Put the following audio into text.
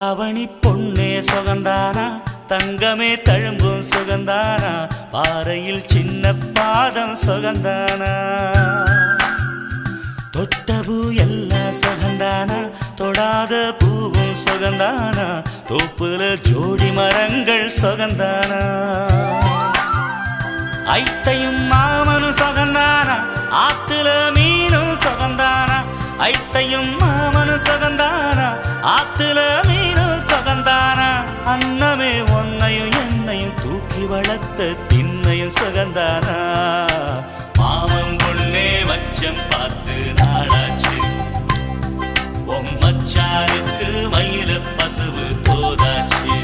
அவனி பொன்னே சுகந்தானா தங்கமே தழும்பும் சுகந்தானா பாறையில் சின்ன பாதம் சுகந்தானா தொட்டபூ எல்லாம் சுகந்தானா தொடாத பூவும் சுகந்தானா தோப்புல ஜோடி மரங்கள் சுகந்தானா ஐத்தையும் மாமனும் சுகந்தானா ஆத்துல மீனும் சுகந்தானா ஐத்தையும் மாமனும் சுகந்தானா ஆத்துல மீனும் சுகந்தானா அன்னமே ஒன்னையும் என்னையும் தூக்கி வளர்த்த திண்ணையும் சுகந்தானா மாமன் பொண்ணே மச்சம் பார்த்து நாளாச்சு மச்சாருக்கு மயில பசுவு தோதாச்சு